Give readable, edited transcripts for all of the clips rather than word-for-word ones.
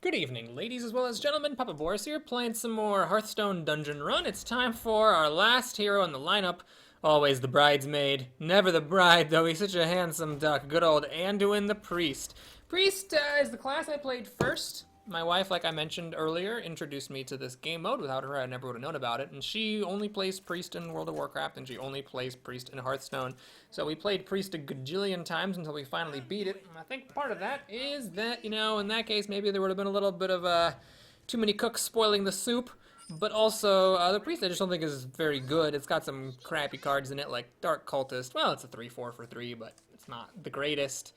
Good evening, ladies as well as gentlemen. Papa Boris here, playing some more Hearthstone Dungeon Run. It's time for our last hero in the lineup. Always the bridesmaid, never the bride, though he's such a handsome duck. Good old Anduin the Priest. Priest is the class I played first. My wife, like I mentioned earlier, introduced me to this game mode. Without her, I never would have known about it. And she only plays Priest in World of Warcraft, and she only plays Priest in Hearthstone. So we played Priest a gajillion times until we finally beat it. And I think part of that is that, in that case, maybe there would have been a little bit of too many cooks spoiling the soup. But also, the Priest I just don't think is very good. It's got some crappy cards in it, like Dark Cultist. Well, it's a 3/4 for 3, but it's not the greatest.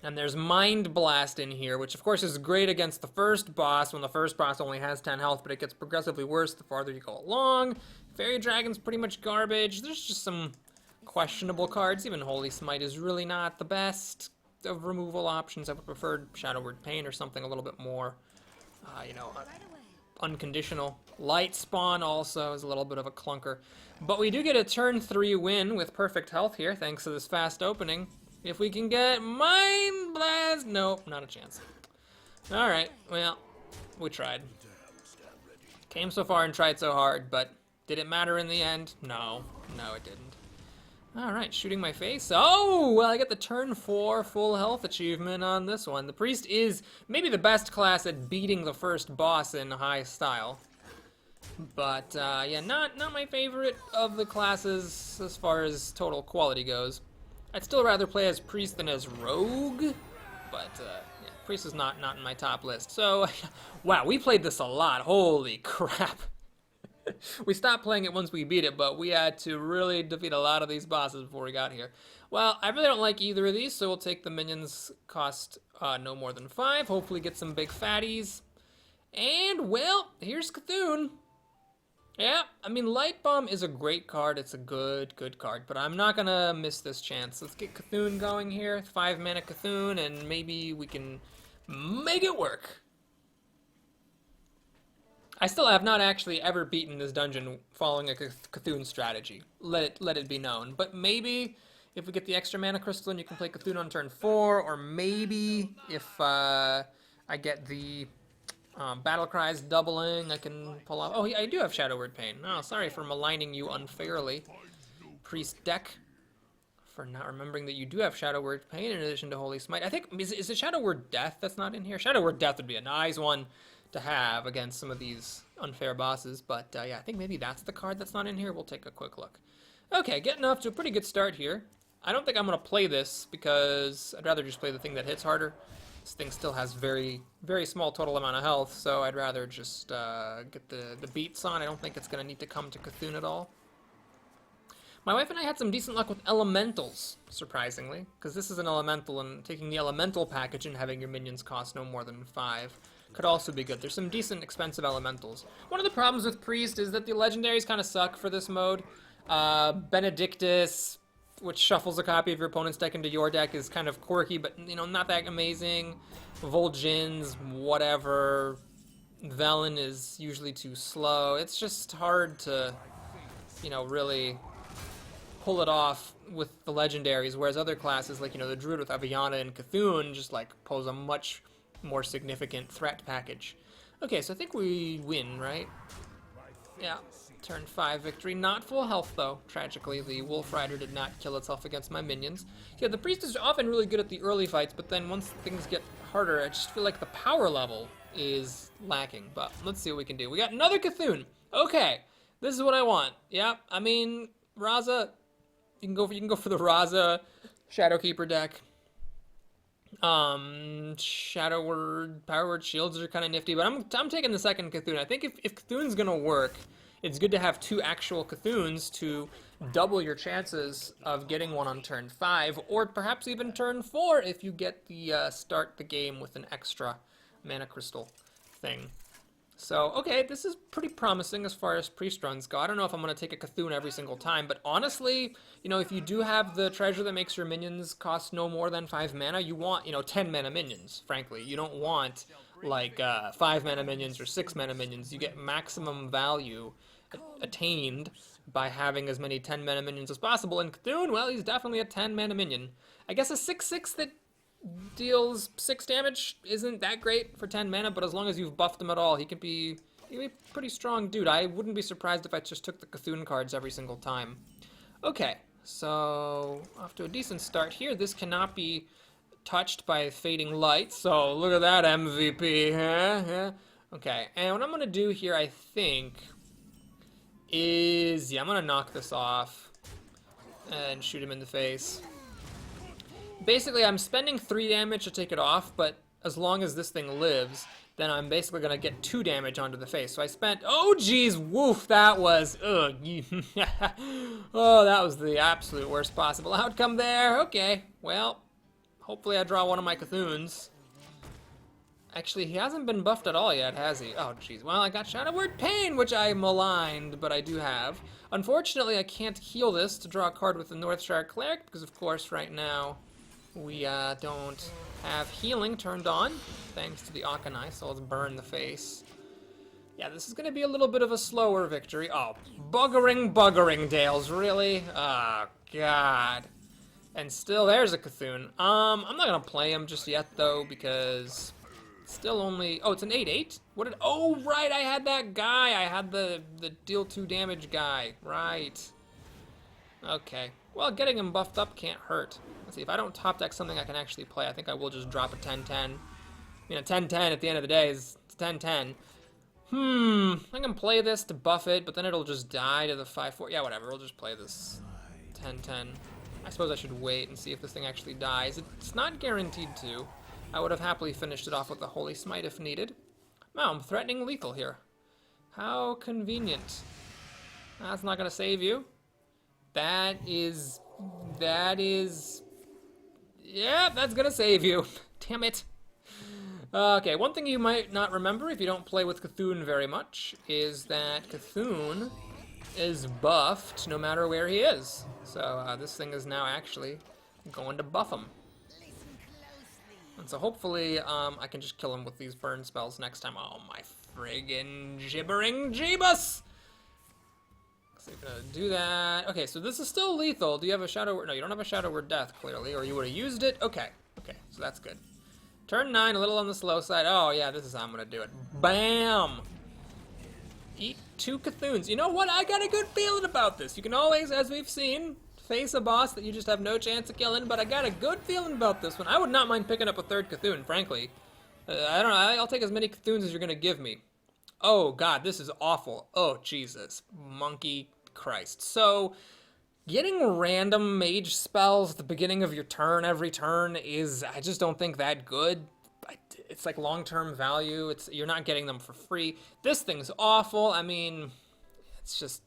And there's Mind Blast in here, which of course is great against the first boss, when the first boss only has 10 health, but it gets progressively worse the farther you go along. Fairy Dragon's pretty much garbage. There's just some questionable cards. Even Holy Smite is really not the best of removal options. I would prefer Shadow Word Pain or something a little bit more, unconditional. Light Spawn also is a little bit of a clunker. But we do get a turn 3 win with perfect health here, thanks to this fast opening. If we can get Mind Blast, nope, not a chance. Alright, well, we tried. Came so far and tried so hard, but did it matter in the end? No, it didn't. Alright, shooting my face. Oh, well, I get the turn 4 full health achievement on this one. The Priest is maybe the best class at beating the first boss in high style. But, yeah, not my favorite of the classes as far as total quality goes. I'd still rather play as Priest than as Rogue, but yeah, Priest is not in my top list. So, wow, we played this a lot. Holy crap. We stopped playing it once we beat it, but we had to really defeat a lot of these bosses before we got here. Well, I really don't like either of these, so we'll take the minions cost no more than 5. Hopefully get some big fatties. And, well, here's Cthulhu. Yeah, I mean, Light Bomb is a great card. It's a good card, but I'm not gonna miss this chance. Let's get Cthulhu going here. 5 mana Cthulhu, and maybe we can make it work. I still have not actually ever beaten this dungeon following a Cthulhu strategy. Let it be known. But maybe if we get the extra mana crystal and you can play Cthulhu on turn 4, or maybe if I get the Battle Cries doubling, I can pull off. Oh, I do have Shadow Word Pain. Oh, sorry for maligning you unfairly, Priest deck, for not remembering that you do have Shadow Word Pain in addition to Holy Smite. I think, is it Shadow Word Death that's not in here? Shadow Word Death would be a nice one to have against some of these unfair bosses, but yeah, I think maybe that's the card that's not in here. We'll take a quick look. Okay, getting off to a pretty good start here. I don't think I'm going to play this because I'd rather just play the thing that hits harder. This thing still has very small total amount of health, so I'd rather just get the beats on. I don't think it's going to need to come to Cthulhu at all. My wife and I had some decent luck with elementals, surprisingly, because this is an elemental, and taking the elemental package and having your minions cost no more than 5 could also be good. There's some decent expensive elementals. One of the problems with Priest is that the legendaries kind of suck for this mode. Benedictus, which shuffles a copy of your opponent's deck into your deck, is kind of quirky, but, not that amazing. Vol'jin's, whatever. Velen is usually too slow. It's just hard to, really pull it off with the legendaries, whereas other classes, like, the Druid with Aviana and Cthulhu, just, pose a much more significant threat package. Okay, so I think we win, right? Yeah. Turn 5 victory. Not full health, though. Tragically, the Wolf Rider did not kill itself against my minions. Yeah, the Priest is often really good at the early fights, but then once things get harder, I just feel like the power level is lacking. But let's see what we can do. We got another Cthulhu. Okay, this is what I want. Yeah, I mean, Raza, you can go for the Raza Shadowkeeper deck. Shadow Word, Power Word Shields are kind of nifty, but I'm taking the second Cthulhu. I think if Cthulhu's gonna work, it's good to have 2 actual Cthulhus to double your chances of getting one on turn 5, or perhaps even turn 4 if you get the start the game with an extra mana crystal thing. So, okay, this is pretty promising as far as Priest runs go. I don't know if I'm going to take a Cthulhu every single time, but honestly, if you do have the treasure that makes your minions cost no more than 5 mana, you want, 10 mana minions, frankly. You don't want, 5 mana minions or 6 mana minions. You get maximum value attained by having as many 10 mana minions as possible, and Cthulhu, well, he's definitely a 10 mana minion. I guess a 6/6 that deals 6 damage. Isn't that great for 10 mana, but as long as you've buffed him at all, he can be a pretty strong dude. I wouldn't be surprised if I just took the Cthulhu cards every single time. Okay, so off to a decent start here. This cannot be touched by fading light, so look at that MVP, huh? Yeah. Okay, and what I'm gonna do here, I think, is, yeah, I'm gonna knock this off and shoot him in the face. Basically, I'm spending 3 damage to take it off, but as long as this thing lives, then I'm basically gonna get 2 damage onto the face. So I spent, oh geez, woof, that was, ugh. Oh, that was the absolute worst possible outcome there. Okay, well, hopefully I draw one of my Cthulhu's. Actually, he hasn't been buffed at all yet, has he? Oh, jeez. Well, I got Shadow Word Pain, which I maligned, but I do have. Unfortunately, I can't heal this to draw a card with the Northshire Cleric, because, of course, right now we don't have healing turned on, thanks to the Akanai, so let's burn the face. Yeah, this is going to be a little bit of a slower victory. Oh, buggering Dales, really? Oh, God. And still, there's a Cthulhu. I'm not going to play him just yet, though, because... Still only... Oh, it's an 8/8? What did... Oh, right, I had that guy. I had the deal 2 damage guy. Right. Okay. Well, getting him buffed up can't hurt. Let's see, if I don't top deck something I can actually play, I think I will just drop a 10/10. You know, 10/10 at the end of the day is 10/10. I can play this to buff it, but then it'll just die to the 5/4. Yeah, whatever. We'll just play this 10/10. I suppose I should wait and see if this thing actually dies. It's not guaranteed to. I would have happily finished it off with the Holy Smite if needed. Wow, I'm threatening lethal here. How convenient. That's not going to save you. That is... Yeah, that's going to save you. Damn it. Okay, one thing you might not remember if you don't play with Cthulhu very much is that Cthulhu is buffed no matter where he is. So this thing is now actually going to buff him. And so hopefully I can just kill him with these burn spells next time. Oh my friggin' gibbering jeebus! So you're gonna do that. Okay, so this is still lethal. Do you have a Shadow Word? No, you don't have a Shadow Word Death, clearly, or you would have used it. Okay, so that's good. Turn 9, a little on the slow side. Oh yeah, this is how I'm gonna do it. Bam! Eat 2 Cthulhu's. You know what? I got a good feeling about this. You can always, as we've seen, face a boss that you just have no chance of killing, but I got a good feeling about this one. I would not mind picking up a 3rd Cthulhu, frankly. I don't know, I'll take as many Cthulhu's as you're gonna give me. Oh god, this is awful. Oh Jesus, monkey Christ. So, getting random mage spells at the beginning of your turn every turn is, I just don't think that good. It's like long-term value. You're not getting them for free. This thing's awful. I mean, it's just...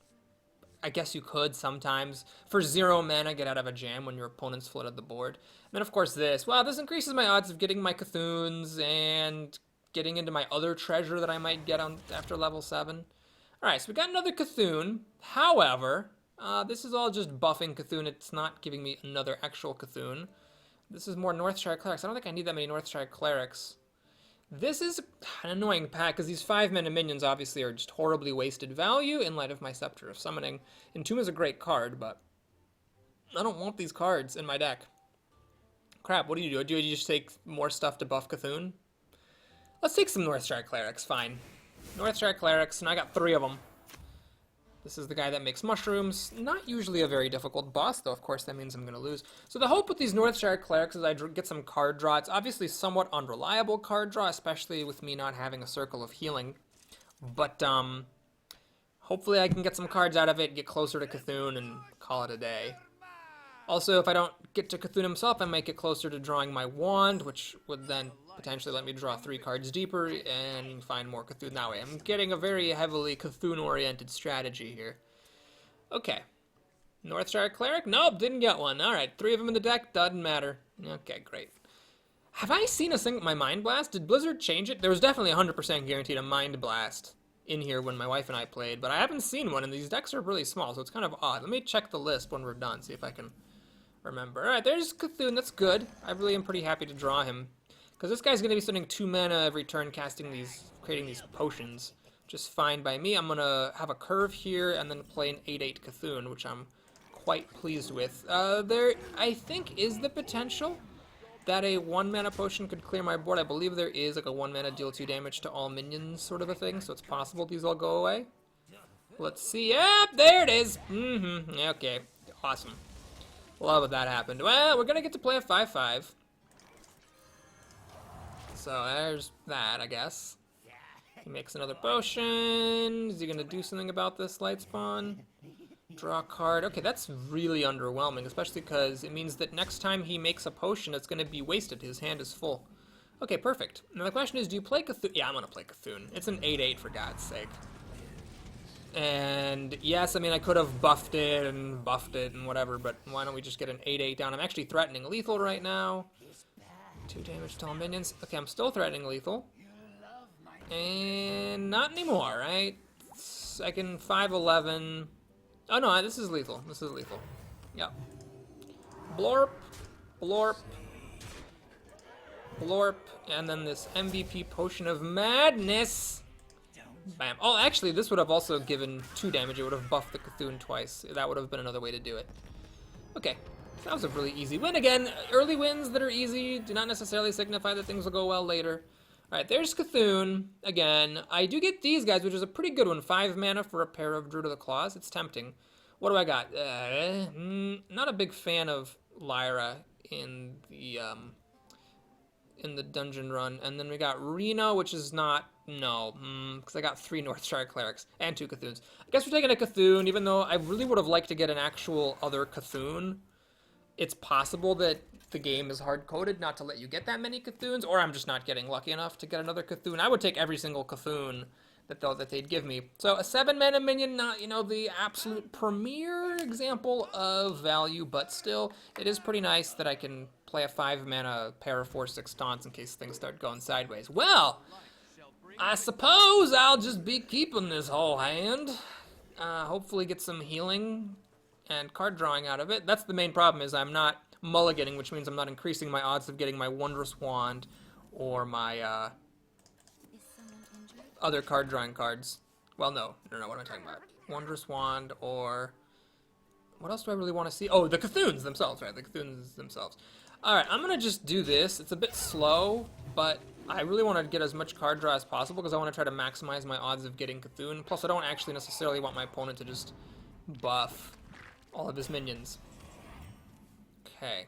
I guess you could sometimes. For 0 mana, get out of a jam when your opponent's flooded the board. And then, of course, this. Wow, this increases my odds of getting my Cthulhu's and getting into my other treasure that I might get on after level 7. Alright, so we got another Cthulhu. However, this is all just buffing Cthulhu. It's not giving me another actual Cthulhu. This is more Northshire Clerics. I don't think I need that many Northshire Clerics. This is an annoying pack, because these 5-mana minions obviously are just horribly wasted value in light of my Scepter of Summoning. Entomb is a great card, but I don't want these cards in my deck. Crap, what do you do? Do you just take more stuff to buff Cthulhu? Let's take some Northshire Clerics, fine. Northshire Clerics, and I got 3 of them. This is the guy that makes mushrooms. Not usually a very difficult boss, though of course that means I'm going to lose. So the hope with these Northshire Clerics is I get some card draw. It's obviously somewhat unreliable card draw, especially with me not having a Circle of Healing. But hopefully I can get some cards out of it, get closer to Cthulhu, and call it a day. Also, if I don't get to Cthulhu himself, I might get closer to drawing my wand, which would then potentially let me draw 3 cards deeper and find more Cthulhu that way. I'm getting a very heavily Cthulhu-oriented strategy here. Okay. Northshire Cleric? Nope, didn't get one. Alright, 3 of them in the deck, doesn't matter. Okay, great. Have I seen a single... My Mind Blast? Did Blizzard change it? There was definitely 100% guaranteed a Mind Blast in here when my wife and I played, but I haven't seen one, and these decks are really small, so it's kind of odd. Let me check the list when we're done, see if I can remember. Alright, there's Cthulhu, that's good. I really am pretty happy to draw him. Because this guy's going to be spending 2 mana every turn creating these potions. Just fine by me. I'm going to have a curve here and then play an 8/8 Cthulhu, which I'm quite pleased with. There, I think, is the potential that a 1 mana potion could clear my board. I believe there is like a 1 mana deal 2 damage to all minions sort of a thing, so it's possible these all go away. Let's see. Yep, there it is. Okay, awesome. Love that happened. Well, we're gonna get to play a 5/5. So there's that, I guess. He makes another potion. Is he gonna do something about this light spawn? Draw a card. Okay, that's really underwhelming, especially because it means that next time he makes a potion, it's gonna be wasted. His hand is full. Okay, perfect. Now the question is, do you play Cthulhu? Yeah, I'm gonna play Cthulhu. It's an 8/8 for God's sake. And yes, I mean, I could have buffed it and whatever, but why don't we just get an 8/8 down? I'm actually threatening lethal right now. 2 damage to all minions. Okay, I'm still threatening lethal. And not anymore, right? I can 5/11. Oh no, this is lethal. This is lethal. Yep. Blorp, blorp, blorp, and then this MVP Potion of Madness. Bam. Oh, actually, this would have also given 2 damage. It would have buffed the Cthulhu twice. That would have been another way to do it. Okay. That was a really easy win. Again, early wins that are easy do not necessarily signify that things will go well later. Alright, there's Cthulhu. Again, I do get these guys, which is a pretty good one. 5 mana for a pair of Druid of the Claws. It's tempting. What do I got? Not a big fan of Lyra in the dungeon run. And then we got Reno, which is not... No, because I got 3 Northshire Clerics and 2 Cthulhu's. I guess we're taking a Cthulhu, even though I really would have liked to get an actual other Cthulhu. It's possible that the game is hard-coded not to let you get that many Cthulhu's, or I'm just not getting lucky enough to get another Cthulhu. I would take every single Cthulhu that they'd give me. So a 7-mana minion, not, you know, the absolute premier example of value, but still, it is pretty nice that I can play a 5-mana pair of 4/6 taunts in case things start going sideways. Well, I suppose I'll just be keeping this whole hand. Hopefully get some healing and card drawing out of it. That's the main problem, is I'm not mulliganing, which means I'm not increasing my odds of getting my Wondrous Wand or my other card drawing cards. Well, no, what am I talking about? Wondrous Wand or... What else do I really want to see? Oh, the Cthulhu's themselves, right? The Cthulhu's themselves. Alright, I'm going to just do this. It's a bit slow, but I really want to get as much card draw as possible because I want to try to maximize my odds of getting Cthulhu. Plus, I don't actually necessarily want my opponent to just buff all of his minions. Okay.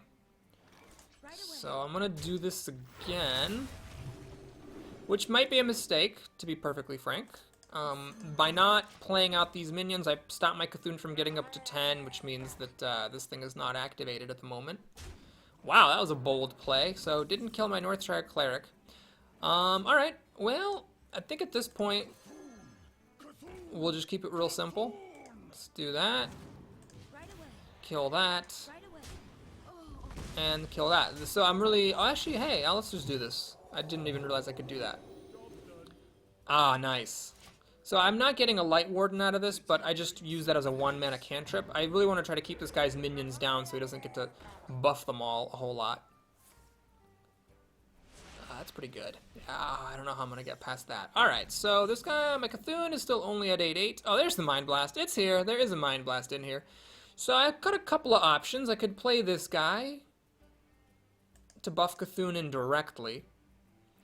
So I'm going to do this again, which might be a mistake, to be perfectly frank. By not playing out these minions, I stopped my Cthulhu from getting up to 10, which means that this thing is not activated at the moment. Wow, that was a bold play. So didn't kill my Northshire Cleric. Alright, well, I think at this point, we'll just keep it real simple. Let's do that. Kill that. And kill that. So I'm really... Oh, actually, hey, let's just do this. I didn't even realize I could do that. Ah, nice. So I'm not getting a Light Warden out of this, but I just use that as a 1-mana cantrip. I really want to try to keep this guy's minions down so he doesn't get to buff them all a whole lot. That's pretty good. I don't know how I'm going to get past that. Alright, so this guy, my Cthulhu, is still only at 8/8. Oh, there's the Mind Blast. It's here. There is a Mind Blast in here. So I've got a couple of options. I could play this guy to buff Cthulhu indirectly.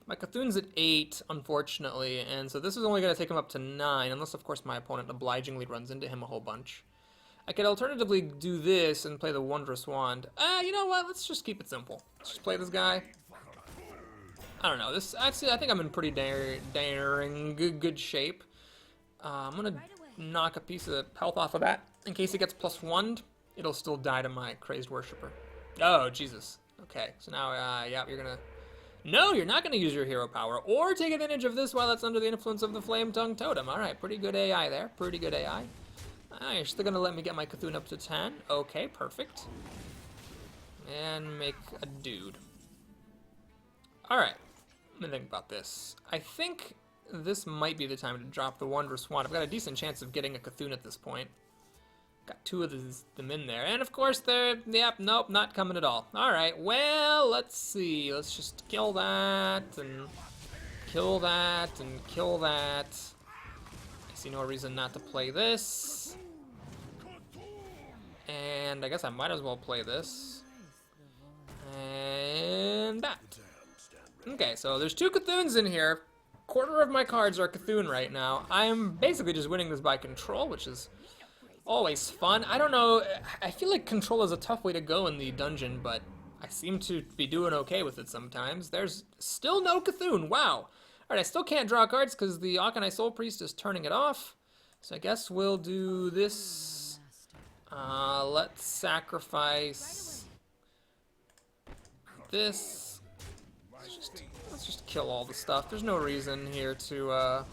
My Cthulhu's at 8, unfortunately, and so this is only going to take him up to 9, unless, of course, my opponent obligingly runs into him a whole bunch. I could alternatively do this and play the Wondrous Wand. You know what? Let's just keep it simple. Let's just play this guy. I don't know. This actually, I think I'm in pretty daring good shape. I'm going to knock a piece of health off of that. In case it gets +1, it'll still die to my Crazed Worshipper. Oh, Jesus. Okay, so now, yeah, you're going to... No, you're not going to use your hero power, or take advantage of this while it's under the influence of the Flame Tongue Totem. Alright, pretty good AI there. Pretty good AI. You're still going to let me get my Cthulhu up to 10. Okay, perfect. And make a dude. Alright, let me think about this. I think this might be the time to drop the Wondrous Wand. I've got a decent chance of getting a Cthulhu at this point. Got 2 of them in there. And of course they're, yep, nope, not coming at all. Alright, well, let's see. Let's just kill that, and kill that, and kill that. I see no reason not to play this. And I guess I might as well play this. And And that. Okay, so there's 2 Cthuns in here. Quarter of my cards are Cthulhu right now. I'm basically just winning this by control, which is always fun. I don't know, I feel like control is a tough way to go in the dungeon, but I seem to be doing okay with it sometimes. There's still no Cthulhu, wow. Alright, I still can't draw cards because the Akanai Soul Priest is turning it off. So I guess we'll do this. Let's sacrifice this. Let's just kill all the stuff. There's no reason here to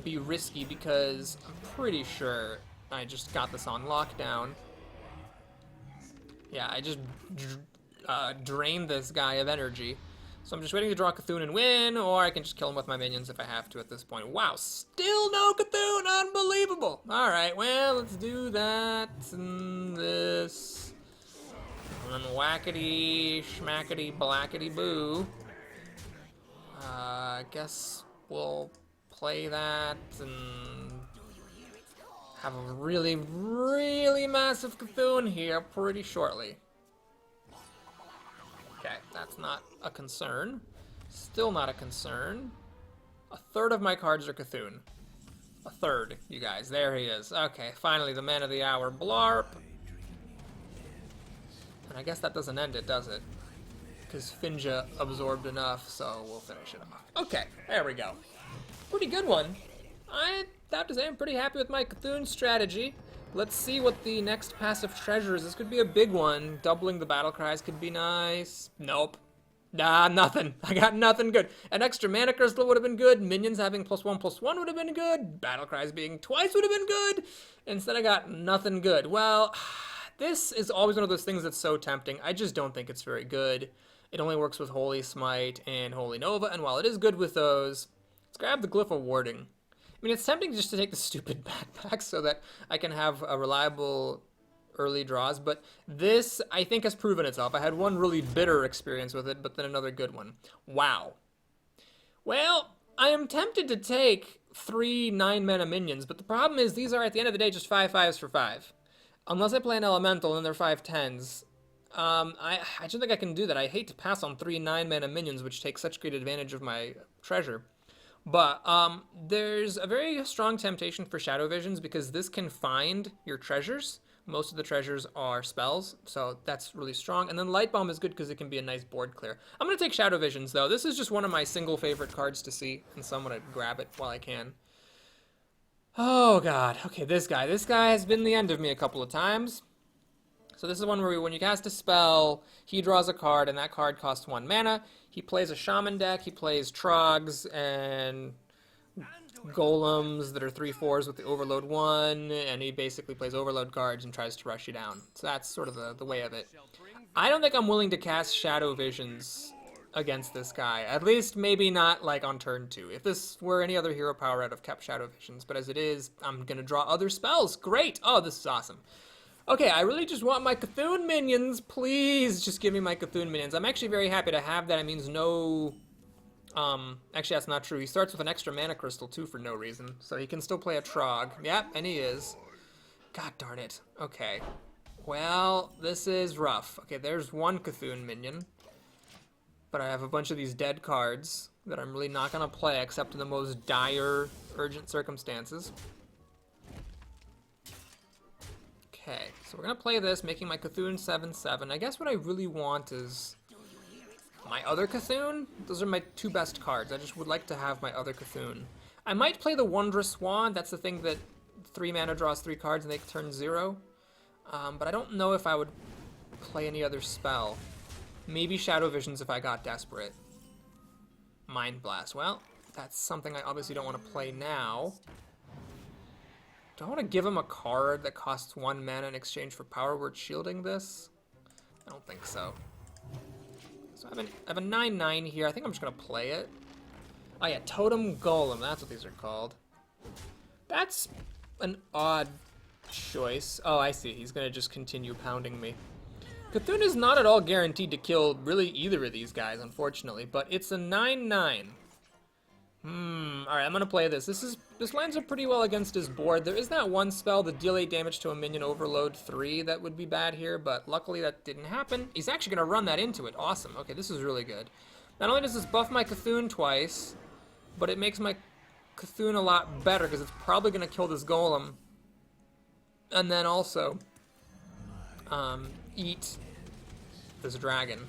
be risky because I'm pretty sure I just got this on lockdown. Yeah, I just drained this guy of energy. So I'm just waiting to draw Cthulhu and win, or I can just kill him with my minions if I have to at this point. Wow, still no Cthulhu, unbelievable. All right, well, let's do that and this. And then whackety, schmackety, blackety boo. I guess we'll play that and have a really, really massive Cthulhu here pretty shortly. Okay, that's not a concern. Still not a concern. A third of my cards are Cthulhu. A third, you guys. There he is. Okay, finally the man of the hour. Blarp. And I guess that doesn't end it, does it? Because Finja absorbed enough, so we'll finish it off. Okay, there we go. Pretty good one. I have to say I'm pretty happy with my Cthulhu strategy. Let's see what the next passive treasure is. This could be a big one. Doubling the battle cries could be nice. Nope. Nah, nothing. I got nothing good. An extra mana crystal would have been good. Minions having +1/+1 would have been good. Battle cries being twice would have been good. Instead I got nothing good. Well, this is always one of those things that's so tempting. I just don't think it's very good. It only works with Holy Smite and Holy Nova, and while it is good with those, let's grab the Glyph of Warding. I mean, it's tempting just to take the stupid backpack so that I can have a reliable early draws, but this, I think, has proven itself. I had one really bitter experience with it, but then another good one. Wow. Well, I am tempted to take 3 9-mana minions, but the problem is these are, at the end of the day, just 5/5s for 5. Unless I play an Elemental and they're 5/10s. I don't think I can do that. I hate to pass on 3 9-mana minions, which take such great advantage of my treasure. But there's a very strong temptation for Shadow Visions because this can find your treasures. Most of the treasures are spells, so that's really strong. And then Light Bomb is good because it can be a nice board clear. I'm going to take Shadow Visions, though. This is just one of my single favorite cards to see, and so I'm going to grab it while I can. Oh, God. Okay, this guy. This guy has been the end of me a couple of times. So this is one where when you cast a spell, he draws a card, and that card costs 1 mana. He plays a Shaman deck, he plays Trogs, and Golems that are 3/4s with the Overload 1, and he basically plays Overload cards and tries to rush you down. So that's sort of the way of it. I don't think I'm willing to cast Shadow Visions against this guy. At least maybe not like on turn 2. If this were any other hero power, I'd have kept Shadow Visions. But as it is, I'm going to draw other spells. Great! Oh, this is awesome. Okay, I really just want my Cthulhu minions. Please just give me my Cthulhu minions. I'm actually very happy to have that. It means no... actually, that's not true. He starts with an extra mana crystal, too, for no reason. So he can still play a Trog. Yep, and he is. God darn it. Okay. Well, this is rough. Okay, there's one Cthulhu minion. But I have a bunch of these dead cards that I'm really not going to play except in the most dire, urgent circumstances. Okay, so we're going to play this, making my Cthulhu 7/7. I guess what I really want is my other Cthulhu. Those are my 2 best cards. I just would like to have my other Cthulhu. I might play the Wondrous Wand. That's the thing that 3 mana draws 3 cards and they turn 0. But I don't know if I would play any other spell. Maybe Shadow Visions if I got desperate. Mind Blast. Well, that's something I obviously don't want to play now. Do I want to give him a card that costs 1 mana in exchange for Power Word shielding this? I don't think so. So I have a 9/9 here. I think I'm just going to play it. Oh yeah, Totem Golem. That's what these are called. That's an odd choice. Oh, I see. He's going to just continue pounding me. Cthulhu is not at all guaranteed to kill really either of these guys, unfortunately. But it's a 9/9. Alright, I'm gonna play this. This lines up pretty well against his board. There is that one spell, the deal 8 damage to a minion overload 3, that would be bad here, but luckily that didn't happen. He's actually gonna run that into it. Awesome. Okay, this is really good. Not only does this buff my Cthulhu twice, but it makes my Cthulhu a lot better, because it's probably gonna kill this golem. And then also, eat this dragon.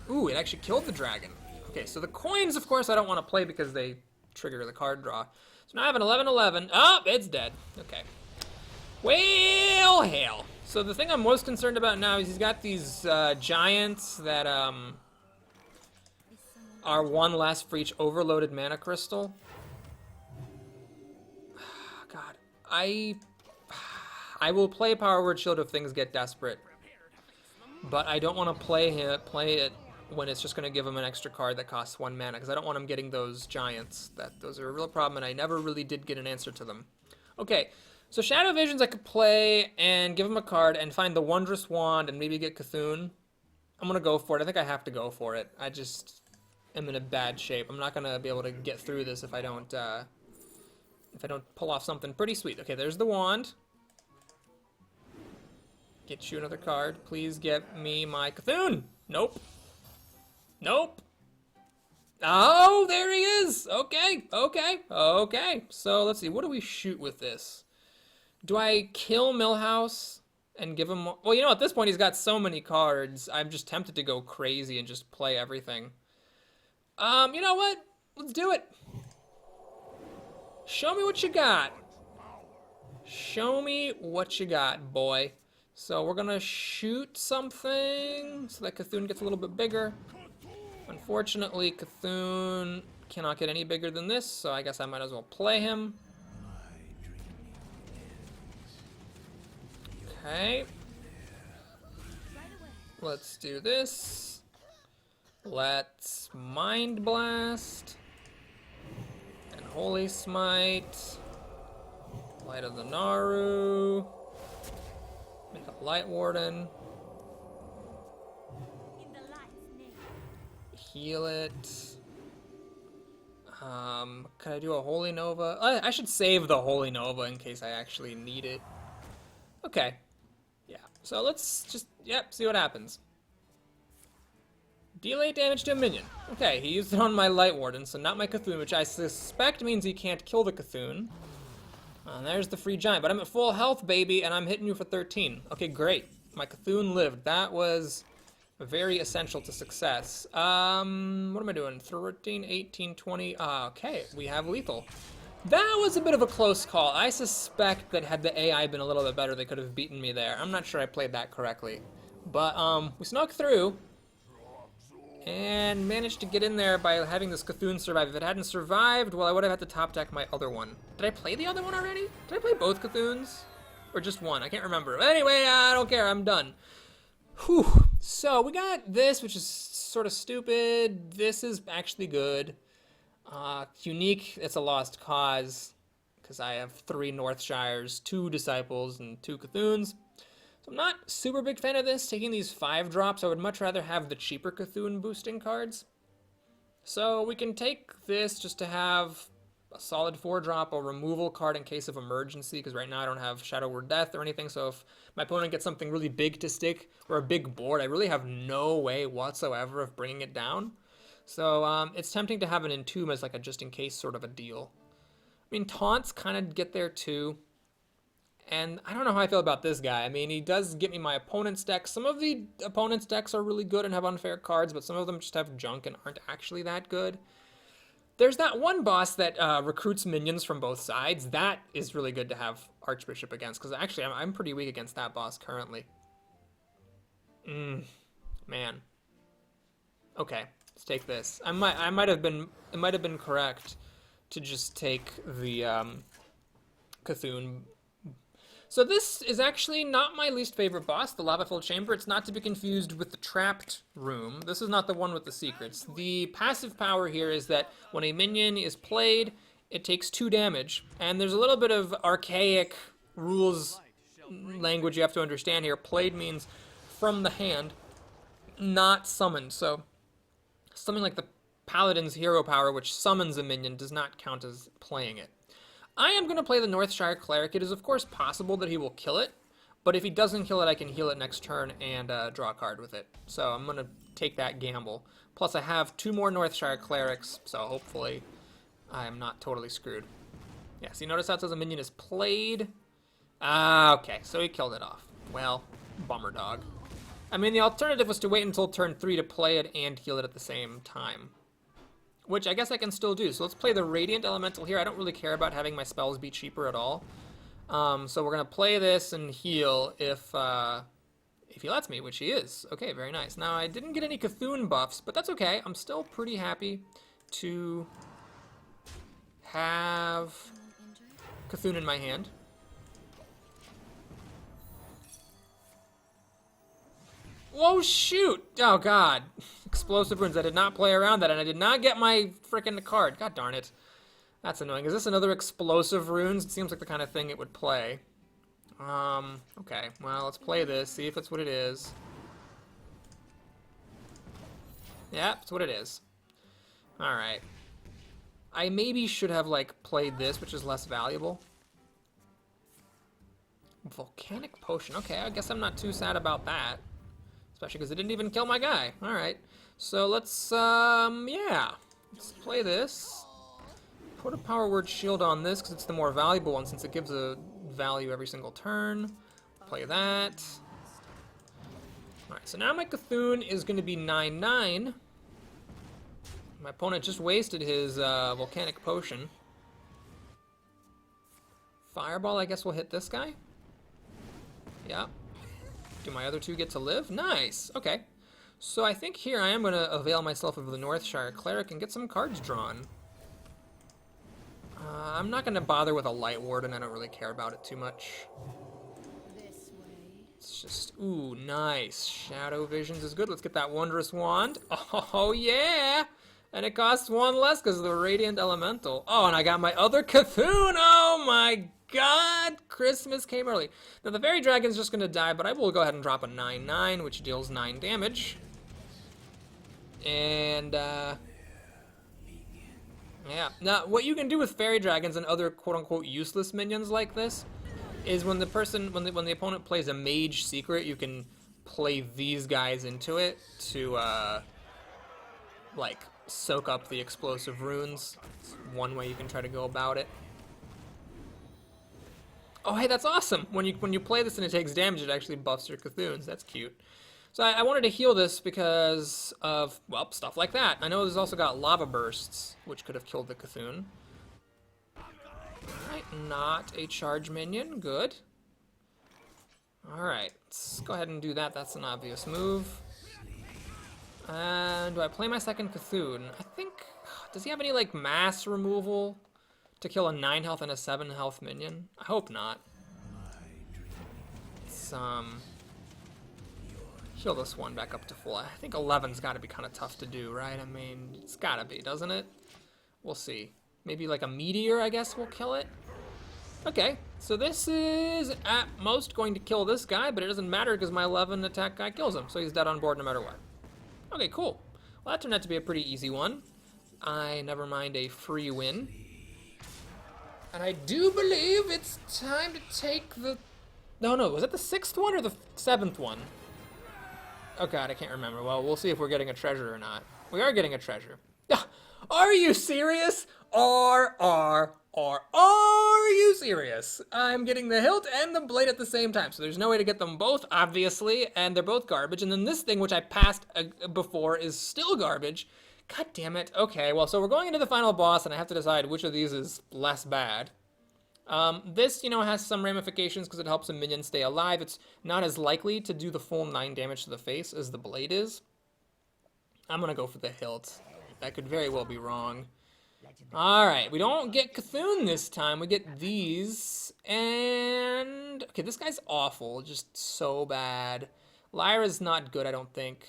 Ooh, it actually killed the dragon. Okay, so the coins, of course, I don't want to play because they trigger the card draw. So now I have an 11-11. Oh, it's dead. Okay. Well, hell. So the thing I'm most concerned about now is he's got these giants that are 1 less for each overloaded mana crystal. God, I will play Power Word Shield if things get desperate, but I don't want to play it when it's just going to give him an extra card that costs 1 mana, because I don't want him getting those giants. Those are a real problem, and I never really did get an answer to them. Okay, so Shadow Visions I could play and give him a card and find the Wondrous Wand and maybe get Cthulhu. I'm going to go for it. I think I have to go for it. I just am in a bad shape. I'm not going to be able to get through this if I don't pull off something pretty sweet. Okay, there's the wand. Get you another card. Please get me my Cthulhu. Nope. Nope. Oh, there he is. Okay, okay, okay. So let's see. What do we shoot with this? Do I kill Millhouse and give him... Well, you know, at this point he's got so many cards. I'm just tempted to go crazy and just play everything. You know what? Let's do it. Show me what you got. Show me what you got, boy. So we're gonna shoot something so that Cthulhu gets a little bit bigger. Unfortunately, Cthulhu cannot get any bigger than this, so I guess I might as well play him. Okay. Let's do this. Let's Mind Blast. And Holy Smite. Light of the Naru. Make a Light Warden. Heal it. Could I do a Holy Nova? I should save the Holy Nova in case I actually need it. Okay. Yeah. So let's just, see what happens. Deal 8 damage to a minion. Okay, he used it on my Light Warden, so not my Cthulhu, which I suspect means he can't kill the Cthulhu. And there's the free giant, but I'm at full health, baby, and I'm hitting you for 13. Okay, great. My Cthulhu lived. That was very essential to success. What am I doing? 13, 18, 20. Okay, we have lethal. That was a bit of a close call. I suspect that had the AI been a little bit better, they could have beaten me there. I'm not sure I played that correctly. But, we snuck through and managed to get in there by having this Cthulhu survive. If it hadn't survived, well, I would have had to top deck my other one. Did I play the other one already? Did I play both Cthulhu's? Or just one? I can't remember. But anyway, I don't care. I'm done. Whew. So we got this, which is sort of stupid. This is actually good. Unique, it's a lost cause, because I have 3 Northshires, 2 Disciples, and 2 Cthulhu's. So I'm not super big fan of this, taking these 5 drops. I would much rather have the cheaper Cthulhu boosting cards. So we can take this just to have a solid 4-drop, a removal card in case of emergency, because right now I don't have Shadow Word Death or anything, so if my opponent gets something really big to stick, or a big board, I really have no way whatsoever of bringing it down. So it's tempting to have an Entomb as like a just-in-case sort of a deal. I mean, Taunts kind of get there too. And I don't know how I feel about this guy. I mean, he does get me my opponent's deck. Some of the opponent's decks are really good and have unfair cards, but some of them just have junk and aren't actually that good. There's that one boss that recruits minions from both sides. That is really good to have Archbishop against, because actually I'm pretty weak against that boss currently. Man. Okay, let's take this. It might have been correct to just take the Cthulhu. So this is actually not my least favorite boss, the Lava-Filled Chamber. It's not to be confused with the Trapped Room. This is not the one with the secrets. The passive power here is that when a minion is played, it takes 2 damage. And there's a little bit of archaic rules language you have to understand here. Played means from the hand, not summoned. So something like the Paladin's hero power, which summons a minion, does not count as playing it. I am going to play the Northshire Cleric. It is, of course, possible that he will kill it, but if he doesn't kill it, I can heal it next turn and draw a card with it. So I'm going to take that gamble. Plus, I have 2 more Northshire Clerics, so hopefully I am not totally screwed. Yeah, so you notice that says a minion is played. Ah, okay, so he killed it off. Well, bummer dog. I mean, the alternative was to wait until turn 3 to play it and heal it at the same time, which I guess I can still do. So let's play the Radiant Elemental here. I don't really care about having my spells be cheaper at all. So we're going to play this and heal if he lets me, which he is. Okay, very nice. Now, I didn't get any Cthulhu buffs, but that's okay. I'm still pretty happy to have Cthulhu in my hand. Whoa, shoot! Oh, God. Explosive runes. I did not play around that, and I did not get my frickin' card. God darn it. That's annoying. Is this another explosive runes? It seems like the kind of thing it would play. Okay. Well, let's play this, see if it's what it is. Yeah, it's what it is. Alright. I maybe should have, like, played this, which is less valuable. Volcanic Potion. Okay, I guess I'm not too sad about that. Especially because it didn't even kill my guy. Alright. So let's, yeah. Let's play this. Put a Power Word Shield on this because it's the more valuable one since it gives a value every single turn. Play that. Alright, so now my Cthulhu is going to be 9/9. My opponent just wasted his Volcanic Potion. Fireball, I guess, will hit this guy. Yep. Do my other 2 get to live? Nice! Okay. So I think here I am going to avail myself of the Northshire Cleric and get some cards drawn. I'm not going to bother with a Light Warden. I don't really care about it too much. It's just, ooh, nice. Shadow Visions is good. Let's get that Wondrous Wand. Oh, yeah! And it costs 1 less because of the Radiant Elemental. Oh, and I got my other Cthulhu! Oh, my God! Christmas came early. Now, the Fairy Dragon's just going to die, but I will go ahead and drop a 9/9, which deals 9 damage. And, yeah. Now, what you can do with Fairy Dragons and other quote-unquote useless minions like this is when the person, when the opponent plays a Mage Secret, you can play these guys into it to, like, soak up the explosive runes. It's one way you can try to go about it. Oh, hey, that's awesome! When you play this and it takes damage, it actually buffs your Cthulhu's. That's cute. So I wanted to heal this because of, well, stuff like that. I know there's also got Lava Bursts, which could have killed the Cthulhu. Alright, not a charge minion. Good. Alright, let's go ahead and do that. That's an obvious move. And do I play my second Cthulhu? I think, does he have any, like, mass removal to kill a 9 health and a 7 health minion? I hope not. Let's, heal this one back up to full. I think 11's got to be kind of tough to do, right? I mean, it's got to be, doesn't it? We'll see. Maybe like a meteor, I guess, will kill it. Okay, so this is at most going to kill this guy, but it doesn't matter because my 11 attack guy kills him, so he's dead on board no matter what. Okay, cool. Well, that turned out to be a pretty easy one. Never mind a free win. And I do believe it's time to take the... No, was it the 6th one or the 7th one? Oh god, I can't remember. Well, we'll see if we're getting a treasure or not. We are getting a treasure. Are you serious? Are you serious? I'm getting the hilt and the blade at the same time, so there's no way to get them both, obviously, and they're both garbage. And then this thing, which I passed before, is still garbage. God damn it. Okay, well, so we're going into the final boss, and I have to decide which of these is less bad. This, has some ramifications because it helps a minion stay alive. It's not as likely to do the full 9 damage to the face as the blade is. I'm gonna go for the hilt. That could very well be wrong. Alright, we don't get Cthulhu this time. We get these. And... okay, this guy's awful. Just so bad. Lyra's not good, I don't think.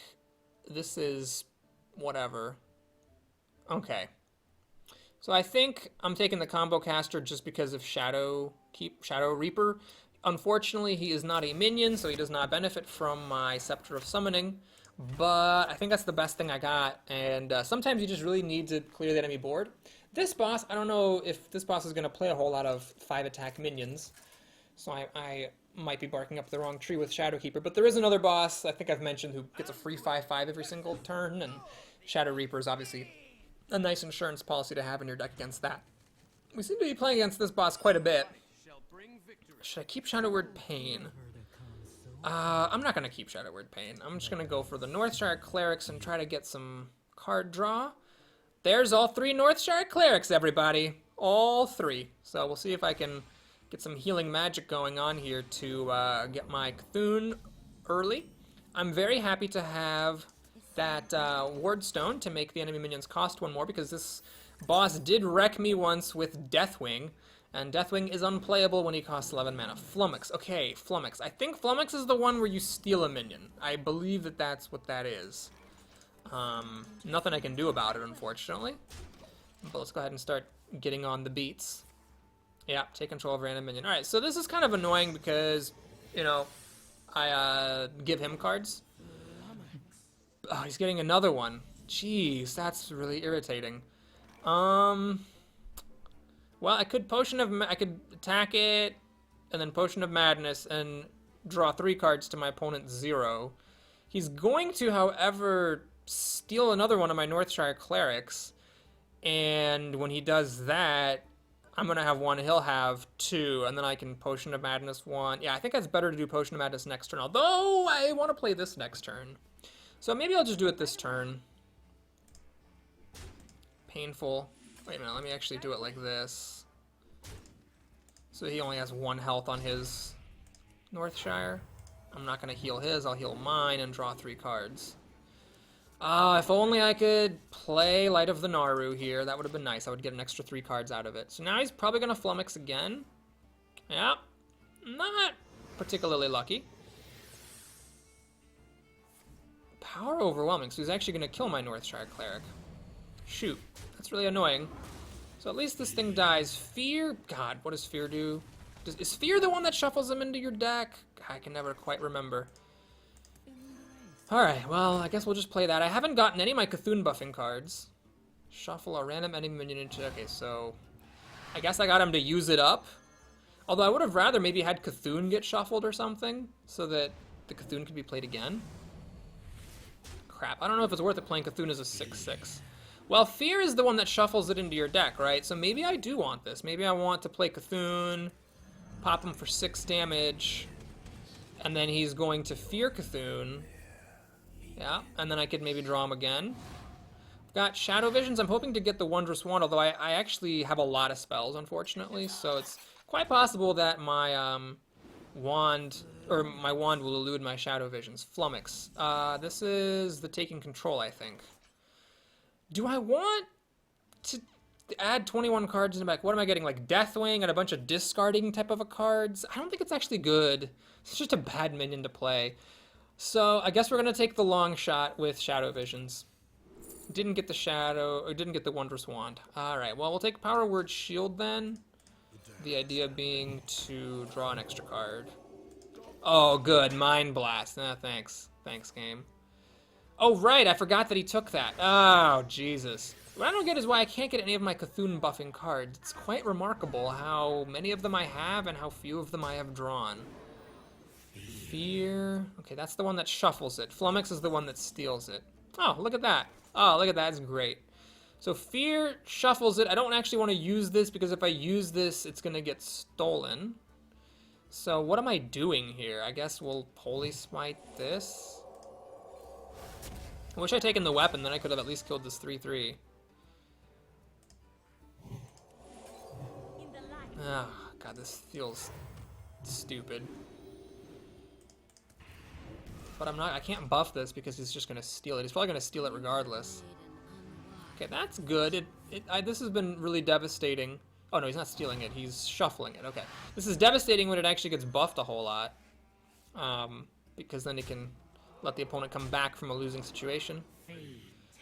This is... whatever. Okay. So I think I'm taking the Combo Caster just because of Shadow Reaper. Unfortunately, he is not a minion, so he does not benefit from my Scepter of Summoning, but I think that's the best thing I got. And sometimes you just really need to clear the enemy board. This boss, I don't know if this boss is going to play a whole lot of 5-attack minions, so I might be barking up the wrong tree with Shadowkeeper. But there is another boss I think I've mentioned who gets a free 5/5 every single turn, and Shadow Reaper is obviously a nice insurance policy to have in your deck against that. We seem to be playing against this boss quite a bit. Should I keep Shadow Word Pain? I'm not going to keep Shadow Word Pain. I'm just going to go for the Northshire Clerics and try to get some card draw. There's all 3 Northshire Clerics, everybody. All 3. So we'll see if I can get some healing magic going on here to get my Cthulhu early. I'm very happy to have that Ward Stone to make the enemy minions cost 1 more, because this boss did wreck me once with Deathwing, and Deathwing is unplayable when he costs 11 mana. Flummox. Okay, Flummox. I think Flummox is the one where you steal a minion. I believe that that's what that is. Nothing I can do about it, unfortunately. But let's go ahead and start getting on the beats. Yeah, take control of random minion. Alright, so this is kind of annoying because, you know, I give him cards. Oh, he's getting another one. Jeez, that's really irritating. Well, I could I could attack it, and then Potion of Madness, and draw 3 cards to my opponent's 0. He's going to, however, steal another one of my Northshire Clerics, and when he does that, I'm going to have 1, he'll have 2, and then I can Potion of Madness 1. Yeah, I think it's better to do Potion of Madness next turn, although I want to play this next turn. So maybe I'll just do it this turn. Painful. Wait a minute, let me actually do it like this. So he only has 1 health on his Northshire. I'm not going to heal his, I'll heal mine and draw 3 cards. If only I could play Light of the Naru here. That would have been nice. I would get an extra 3 cards out of it. So now he's probably going to Flummox again. Yeah, not particularly lucky. Power Overwhelming, so he's actually going to kill my Northshire Cleric. Shoot, that's really annoying. So at least this thing dies. Fear? God, what does Fear do? Is Fear the one that shuffles them into your deck? I can never quite remember. Alright, well, I guess we'll just play that. I haven't gotten any of my Cthulhu buffing cards. Shuffle a random enemy minion into... Okay, so... I guess I got him to use it up. Although I would have rather maybe had Cthulhu get shuffled or something, so that the Cthulhu could be played again. Crap, I don't know if it's worth it playing Cthulhu as a 6/6. Well, Fear is the one that shuffles it into your deck, right? So maybe I do want this. Maybe I want to play Cthulhu, pop him for 6 damage, and then he's going to Fear Cthulhu. Yeah, and then I could maybe draw him again. Got Shadow Visions. I'm hoping to get the Wondrous Wand, although I actually have a lot of spells, unfortunately, so it's quite possible that my wand will elude my Shadow Visions. Flummox. This is the Taking Control, I think. Do I want to add 21 cards in the back? What am I getting, like Deathwing and a bunch of discarding type of cards? I don't think it's actually good. It's just a bad minion to play. So I guess we're going to take the long shot with Shadow Visions. Didn't get the Wondrous Wand. Alright, well, we'll take Power Word Shield then. The idea being to draw an extra card. Oh, good. Mind Blast. Thanks. Thanks, game. Oh, right. I forgot that he took that. Oh, Jesus. What I don't get is why I can't get any of my Cthulhu buffing cards. It's quite remarkable how many of them I have and how few of them I have drawn. Fear. Okay, that's the one that shuffles it. Flummox is the one that steals it. Oh, look at that. Oh, look at that. It's great. So Fear shuffles it. I don't actually want to use this because if I use this, it's going to get stolen. So what am I doing here? I guess we'll Holy Smite this. I wish I'd taken the weapon, then I could have at least killed this 3/3. Oh, God, this feels stupid. But I can't buff this because he's just going to steal it. He's probably going to steal it regardless. Okay, that's good. This has been really devastating. Oh, no, he's not stealing it. He's shuffling it. Okay. This is devastating when it actually gets buffed a whole lot. Because then it can let the opponent come back from a losing situation.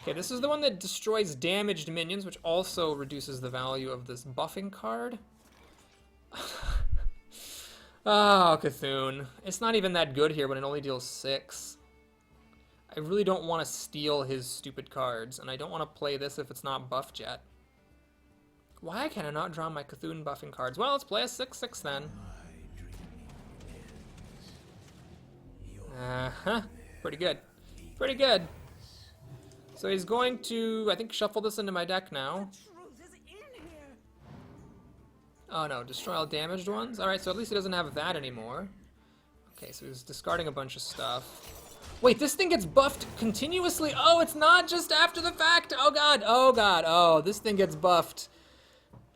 Okay, this is the one that destroys damaged minions, which also reduces the value of this buffing card. Oh, Cthulhu. It's not even that good here when it only deals 6. I really don't want to steal his stupid cards, and I don't want to play this if it's not buffed yet. Why can I not draw my Cthulhu buffing cards? Well, let's play a 6/6 then. Uh-huh. Pretty good. Pretty good. So he's going to, I think, shuffle this into my deck now. Oh no, destroy all damaged ones? Alright, so at least he doesn't have that anymore. Okay, so he's discarding a bunch of stuff. Wait, this thing gets buffed continuously? Oh, it's not just after the fact? Oh god, oh god, oh, this thing gets buffed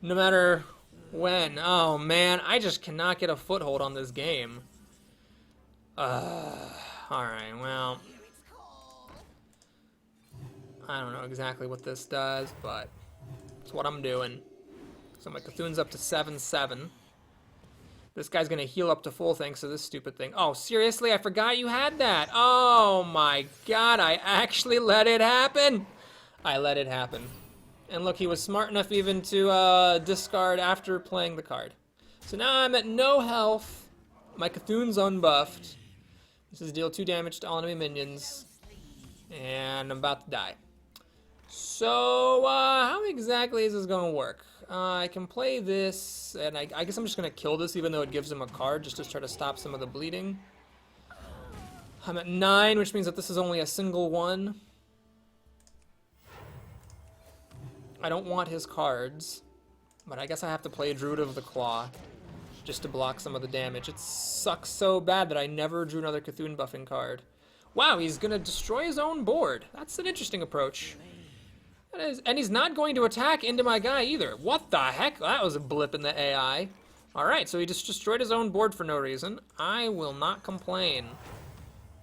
no matter when. Oh man, I just cannot get a foothold on this game. Alright, well, I don't know exactly what this does, but it's what I'm doing. So my Cthulhu's up to 7/7. This guy's gonna heal up to full thanks to this stupid thing. Oh, seriously? I forgot you had that. Oh my god, I actually let it happen. I let it happen. And look, he was smart enough even to discard after playing the card. So now I'm at no health. My Cthulhu's unbuffed. This is deal 2 damage to all enemy minions. And I'm about to die. So, how exactly is this gonna work? I can play this, and I guess I'm just gonna kill this even though it gives him a card, just to try to stop some of the bleeding. I'm at 9, which means that this is only a single one. I don't want his cards, but I guess I have to play Druid of the Claw just to block some of the damage. It sucks so bad that I never drew another Cthulhu buffing card. Wow, he's gonna destroy his own board. That's an interesting approach. That is, and he's not going to attack into my guy either. What the heck? That was a blip in the AI. Alright, so he just destroyed his own board for no reason. I will not complain.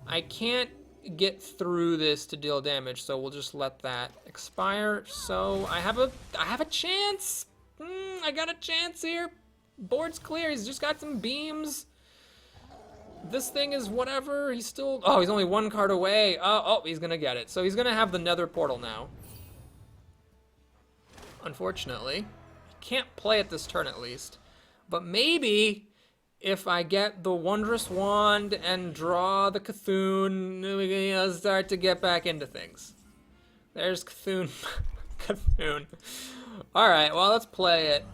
I can't get through this to deal damage, so we'll just let that expire. So I have a chance. I got a chance here. Board's clear. He's just got some beams. This thing is whatever. He's still... Oh, he's only one card away. Oh, he's going to get it. So he's going to have the Nether Portal now. Unfortunately. Can't play it this turn at least. But maybe if I get the Wondrous Wand and draw the Cthulhu, we're going to start to get back into things. There's Cthulhu. Cthulhu. Alright, well, let's play it.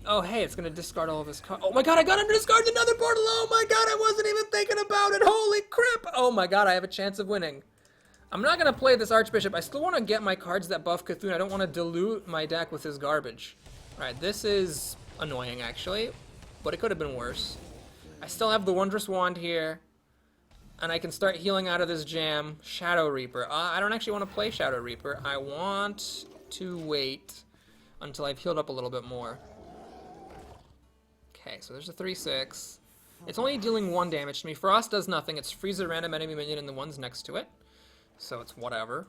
Oh, hey, it's going to discard all of his cards. Oh my god, I got him to discard the Nether Portal! Oh my god, I wasn't even thinking about it! Holy crap! Oh my god, I have a chance of winning. I'm not going to play this Archbishop. I still want to get my cards that buff Cthulhu. I don't want to dilute my deck with his garbage. Alright, this is annoying, actually. But it could have been worse. I still have the Wondrous Wand here. And I can start healing out of this jam. Shadow Reaper. I don't actually want to play Shadow Reaper. I want to wait until I've healed up a little bit more. Okay, so there's a 3/6. It's only dealing 1 damage to me. Frost does nothing. It's freeze a random enemy minion and the ones next to it. So it's whatever.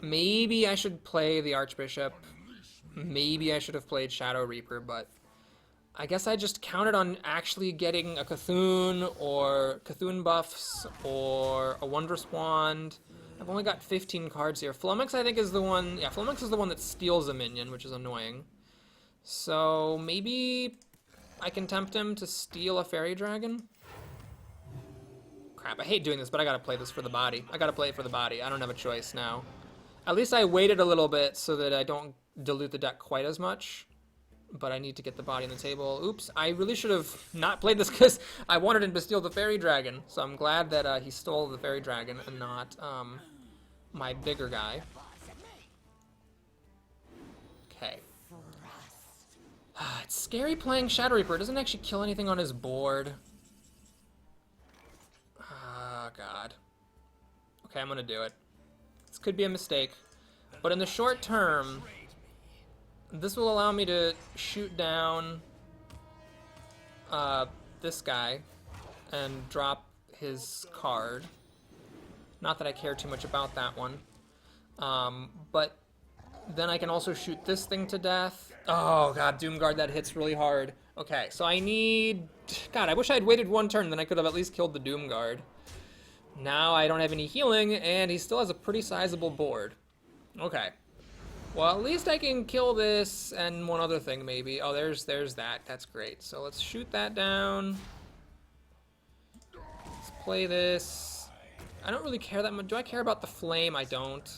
Maybe I should play the Archbishop. Maybe I should have played Shadow Reaper, but I guess I just counted on actually getting a Cthulhu or Cthulhu buffs or a Wondrous Wand. I've only got 15 cards here. Flummox, I think, is the one... Yeah, Flummox is the one that steals a minion, which is annoying. So maybe I can tempt him to steal a Fairy Dragon? Crap, I hate doing this, but I gotta play this for the body. I gotta play it for the body. I don't have a choice now. At least I waited a little bit so that I don't dilute the deck quite as much. But I need to get the body on the table. Oops, I really should have not played this because I wanted him to steal the Fairy Dragon. So I'm glad that he stole the Fairy Dragon and not my bigger guy. Okay. It's scary playing Shadow Reaper. It doesn't actually kill anything on his board. Oh, God. Okay, I'm going to do it. This could be a mistake. But in the short term, this will allow me to shoot down this guy and drop his card. Not that I care too much about that one. But then I can also shoot this thing to death. Oh, God, Doomguard, that hits really hard. Okay, so I need... God, I wish I had waited 1 turn, then I could have at least killed the Doomguard. Now I don't have any healing, and he still has a pretty sizable board. Okay. Well, at least I can kill this and one other thing maybe. Oh, there's that. That's great. So let's shoot that down. Let's play this. I don't really care that much. Do I care about the flame? I don't.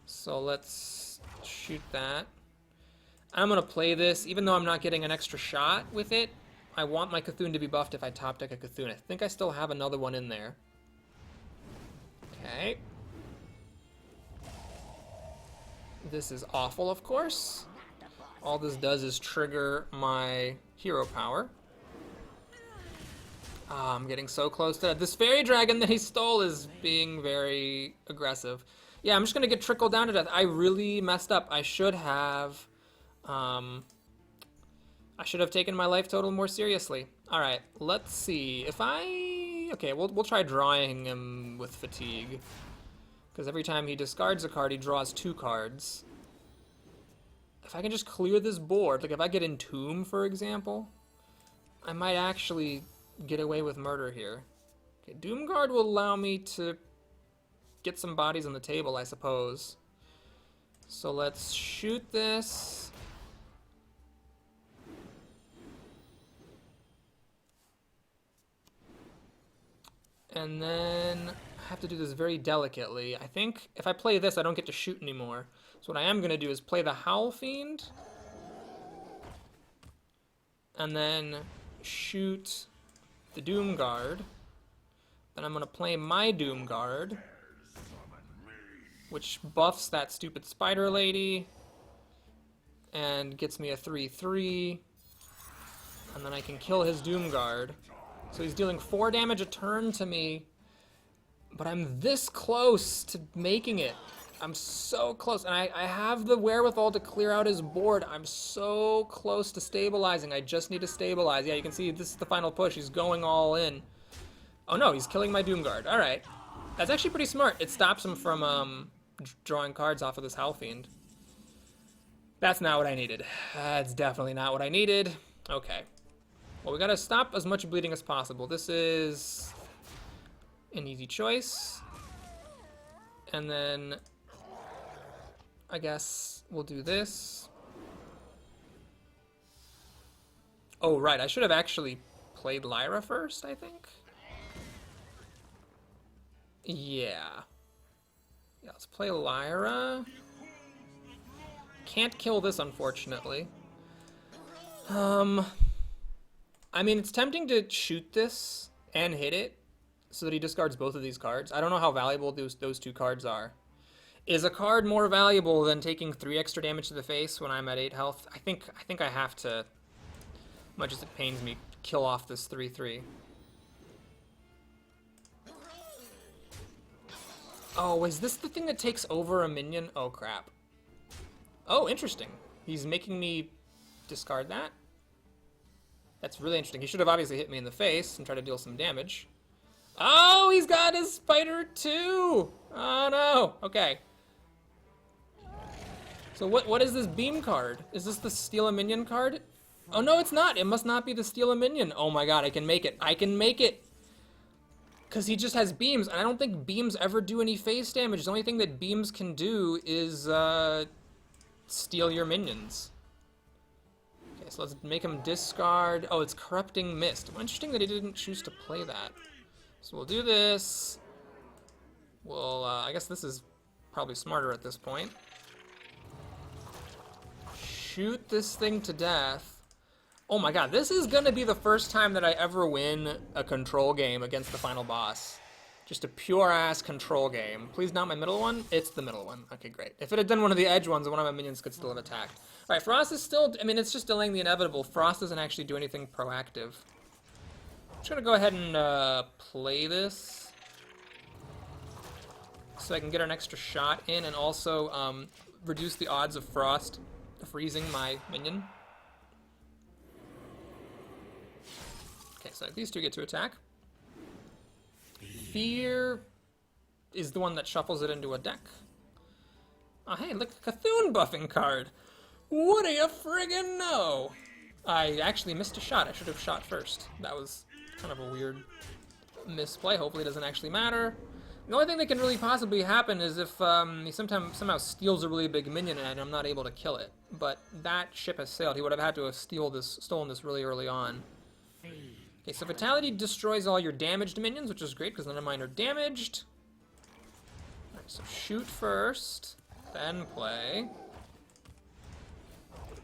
So let's shoot that. I'm going to play this, even though I'm not getting an extra shot with it. I want my Cthulhu to be buffed if I top deck a Cthulhu. I think I still have another one in there. Okay. This is awful, of course. All this does is trigger my hero power. I'm getting so close to that. This fairy dragon that he stole is being very aggressive. Yeah, I'm just going to get trickled down to death. I really messed up. I should have taken my life total more seriously. All right, let's see. If I... Okay, we'll try drawing him with fatigue. Because every time he discards a card, he draws 2 cards. If I can just clear this board, like if I get Entomb, for example, I might actually get away with murder here. Okay, Doomguard will allow me to get some bodies on the table, I suppose. So let's shoot this. And then I have to do this very delicately. I think if I play this, I don't get to shoot anymore. So what I am going to do is play the Howl Fiend. And then shoot the Doomguard. Then I'm going to play my Doomguard, which buffs that stupid spider lady and gets me a 3/3. And then I can kill his Doomguard. So he's dealing 4 damage a turn to me, but I'm this close to making it. I'm so close, and I have the wherewithal to clear out his board. I'm so close to stabilizing. I just need to stabilize. Yeah, you can see this is the final push. He's going all in. Oh no, he's killing my Doomguard. All right. That's actually pretty smart. It stops him from drawing cards off of this Howl Fiend. That's not what I needed. That's definitely not what I needed. Okay. Well, we gotta stop as much bleeding as possible. This is an easy choice. And then I guess we'll do this. Oh, right. I should have actually played Lyra first, I think. Yeah. Yeah, let's play Lyra. Can't kill this, unfortunately. I mean, it's tempting to shoot this and hit it so that he discards both of these cards. I don't know how valuable those 2 cards are. Is a card more valuable than taking 3 extra damage to the face when I'm at 8 health? I think I have to, much as it pains me, kill off this 3/3. Oh, is this the thing that takes over a minion? Oh, crap. Oh, interesting. He's making me discard that? That's really interesting. He should have obviously hit me in the face and tried to deal some damage. Oh, he's got his spider too! Oh no! Okay. So what is this beam card? Is this the steal a minion card? Oh no, it's not! It must not be the steal a minion. Oh my god, I can make it. I can make it! Because he just has beams, and I don't think beams ever do any face damage. The only thing that beams can do is steal your minions. Okay, so let's make him discard. Oh, it's Corrupting Mist. Interesting that he didn't choose to play that. So we'll do this. Well, I guess this is probably smarter at this point. Shoot this thing to death. Oh my god, this is gonna be the first time that I ever win a control game against the final boss. Just a pure-ass control game. Please not my middle one? It's the middle one. Okay, great. If it had done one of the edge ones, one of my minions could still have attacked. Alright, Frost is still... I mean, it's just delaying the inevitable. Frost doesn't actually do anything proactive. I'm just gonna go ahead and play this. So I can get an extra shot in and also reduce the odds of Frost freezing my minion. Okay, so these 2 get to attack. Fear is the one that shuffles it into a deck. Oh, hey, look, a Cthulhu buffing card. What do you friggin' know? I actually missed a shot. I should have shot first. That was kind of a weird misplay. Hopefully it doesn't actually matter. The only thing that can really possibly happen is if he somehow steals a really big minion and I'm not able to kill it. But that ship has sailed. He would have had to have stolen this really early on. Okay, so Vitality destroys all your damaged minions, which is great because none of mine are damaged. Alright, so shoot first, then play.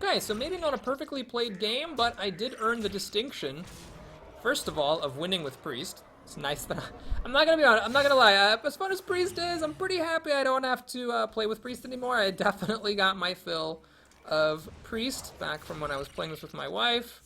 Okay, so maybe not a perfectly played game, but I did earn the distinction, first of all, of winning with Priest. It's nice that I'm not gonna lie. As fun as Priest is, I'm pretty happy I don't have to play with Priest anymore. I definitely got my fill of Priest back from when I was playing this with my wife.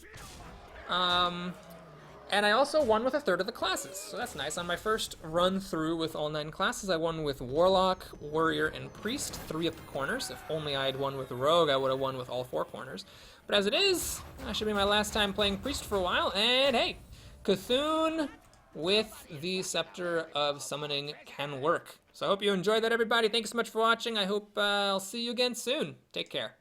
And I also won with a third of the classes, so that's nice. On my first run through with all 9 classes, I won with Warlock, Warrior, and Priest, 3 at the corners. If only I had won with Rogue, I would have won with all 4 corners. But as it is, that should be my last time playing Priest for a while, and hey, Cthulhu with the Scepter of Summoning can work. So I hope you enjoyed that, everybody. Thanks so much for watching. I hope I'll see you again soon. Take care.